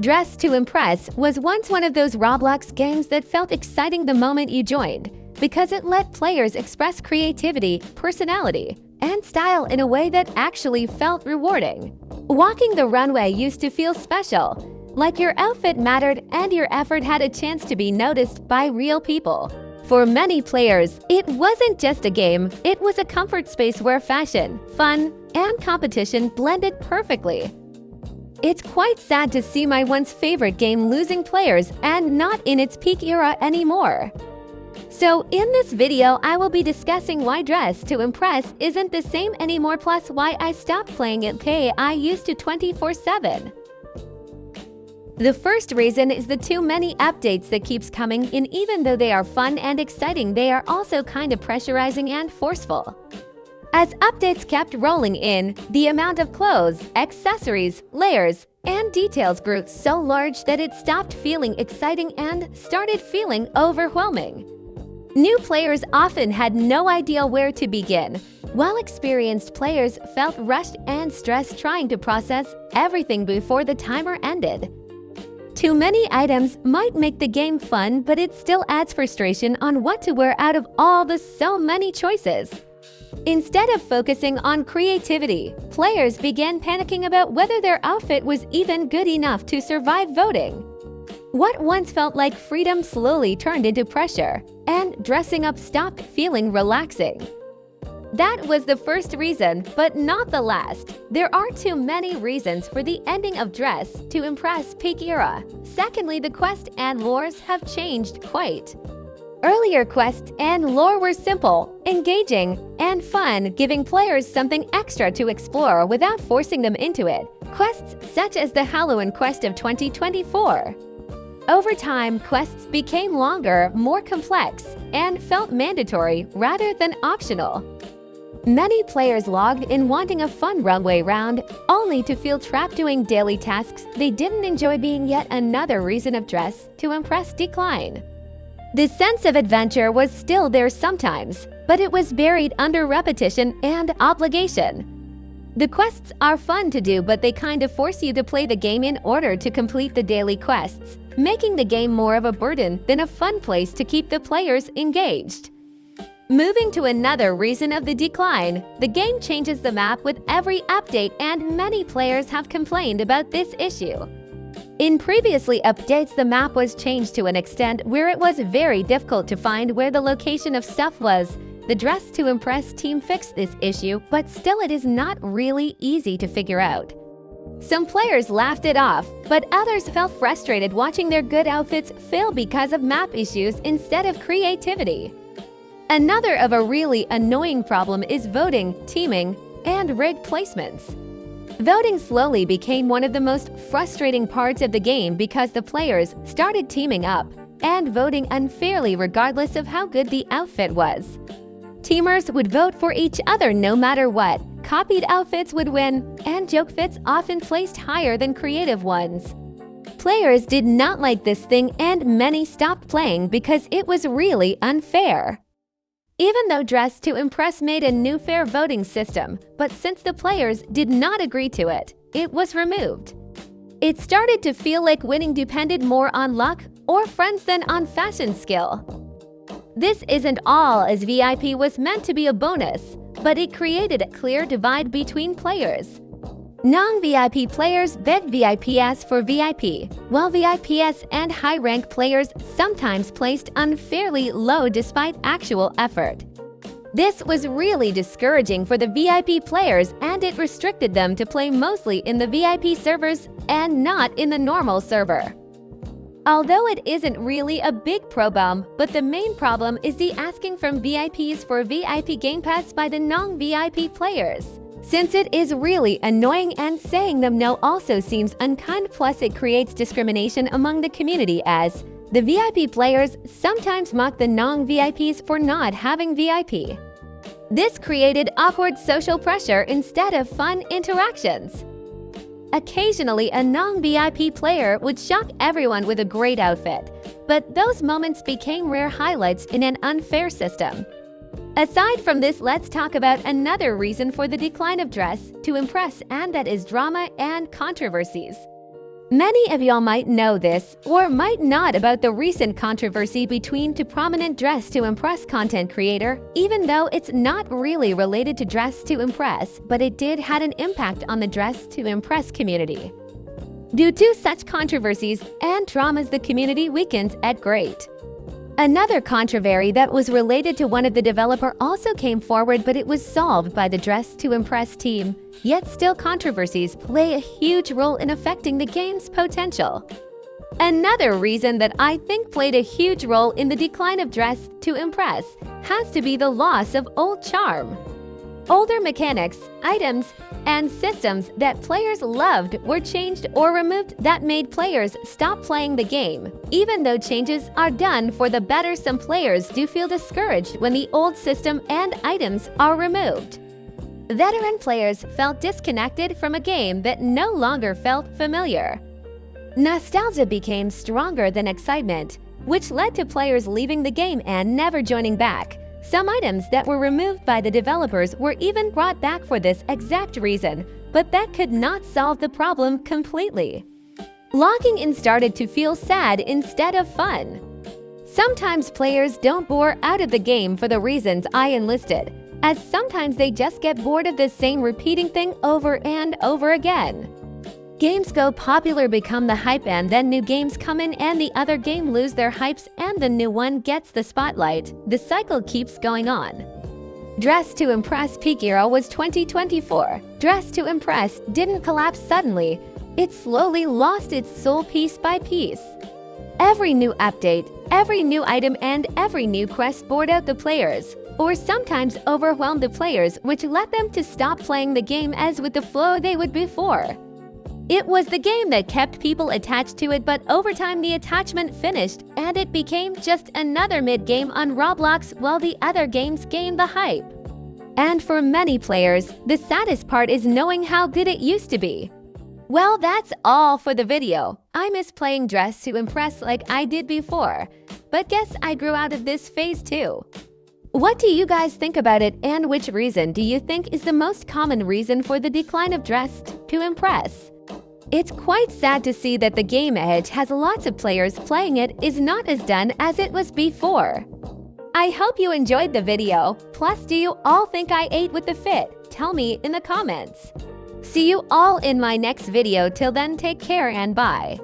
Dress to Impress was once one of those Roblox games that felt exciting the moment you joined, because it let players express creativity, personality, and style in a way that actually felt rewarding. Walking the runway used to feel special, like your outfit mattered and your effort had a chance to be noticed by real people. For many players, it wasn't just a game, it was a comfort space where fashion, fun, and competition blended perfectly. It's quite sad to see my once favorite game losing players and not in its peak era anymore. So in this video, I will be discussing why Dress to Impress isn't the same anymore, plus why I stopped playing it I used to 24/7. The first reason is the too many updates that keeps coming in. Even though they are fun and exciting, they are also kind of pressurizing and forceful. As updates kept rolling in, the amount of clothes, accessories, layers, and details grew so large that it stopped feeling exciting and started feeling overwhelming. New players often had no idea where to begin, while experienced players felt rushed and stressed trying to process everything before the timer ended. Too many items might make the game fun, but it still adds frustration on what to wear out of all the so many choices. Instead of focusing on creativity, players began panicking about whether their outfit was even good enough to survive voting. What once felt like freedom slowly turned into pressure, and dressing up stopped feeling relaxing. That was the first reason, but not the last. There are too many reasons for the ending of Dress to Impress peak era. Secondly, the quest and lores have changed quite. Earlier quests and lore were simple, engaging, and fun, giving players something extra to explore without forcing them into it. Quests such as the Halloween quest of 2024. Over time, quests became longer, more complex, and felt mandatory rather than optional. Many players logged in wanting a fun runway round, only to feel trapped doing daily tasks they didn't enjoy, being yet another reason of Dress to Impress decline. The sense of adventure was still there sometimes, but it was buried under repetition and obligation. The quests are fun to do, but they kind of force you to play the game in order to complete the daily quests, making the game more of a burden than a fun place to keep the players engaged. Moving to another reason of the decline, the game changes the map with every update, and many players have complained about this issue. In previously updates, the map was changed to an extent where it was very difficult to find where the location of stuff was. The Dress to Impress team fixed this issue, but still it is not really easy to figure out. Some players laughed it off, but others felt frustrated watching their good outfits fail because of map issues instead of creativity. Another of a really annoying problem is voting, teaming, and rigged placements. Voting slowly became one of the most frustrating parts of the game because the players started teaming up and voting unfairly regardless of how good the outfit was. Teamers would vote for each other no matter what, copied outfits would win, and joke fits often placed higher than creative ones. Players did not like this thing, and many stopped playing because it was really unfair. Even though Dress to Impress made a new fair voting system, but since the players did not agree to it, it was removed. It started to feel like winning depended more on luck or friends than on fashion skill. This isn't all, as VIP was meant to be a bonus, but it created a clear divide between players. Non-VIP players begged VIPs for VIP, while VIPs and high-rank players sometimes placed unfairly low despite actual effort. This was really discouraging for the VIP players, and it restricted them to play mostly in the VIP servers and not in the normal server. Although it isn't really a big problem, but the main problem is the asking from VIPs for VIP Game Pass by the non-VIP players. Since it is really annoying, and saying them no also seems unkind, plus it creates discrimination among the community, as the VIP players sometimes mock the non-VIPs for not having VIP. This created awkward social pressure instead of fun interactions. Occasionally, a non-VIP player would shock everyone with a great outfit, but those moments became rare highlights in an unfair system. Aside from this, let's talk about another reason for the decline of Dress to Impress, and that is drama and controversies. Many of y'all might know this or might not about the recent controversy between two prominent Dress to Impress content creator, even though it's not really related to Dress to Impress, but it did had an impact on the Dress to Impress community. Due to such controversies and dramas, the community weakens at great. Another controversy that was related to one of the developer also came forward, but it was solved by the Dress to Impress team. Yet still, controversies play a huge role in affecting the game's potential. Another reason that I think played a huge role in the decline of Dress to Impress has to be the loss of old charm. Older mechanics, items, and systems that players loved were changed or removed that made players stop playing the game. Even though changes are done for the better, some players do feel discouraged when the old system and items are removed. Veteran players felt disconnected from a game that no longer felt familiar. Nostalgia became stronger than excitement, which led to players leaving the game and never joining back. Some items that were removed by the developers were even brought back for this exact reason, but that could not solve the problem completely. Logging in started to feel sad instead of fun. Sometimes players don't bore out of the game for the reasons I enlisted, as sometimes they just get bored of the same repeating thing over and over again. Games go popular, become the hype, and then new games come in and the other game lose their hypes and the new one gets the spotlight. The cycle keeps going on. Dress to Impress peak era was 2024. Dress to Impress didn't collapse suddenly. It slowly lost its soul piece by piece. Every new update, every new item, and every new quest bored out the players, or sometimes overwhelmed the players, which led them to stop playing the game as with the flow they would before. It was the game that kept people attached to it, but over time the attachment finished and it became just another mid-game on Roblox while the other games gained the hype. And for many players, the saddest part is knowing how good it used to be. Well, that's all for the video. I miss playing Dress to Impress like I did before, but guess I grew out of this phase too. What do you guys think about it, and which reason do you think is the most common reason for the decline of Dress to Impress? It's quite sad to see that the game Edge has lots of players playing it is not as done as it was before. I hope you enjoyed the video. Plus, do you all think I ate with the fit? Tell me in the comments. See you all in my next video. Till then, take care and bye.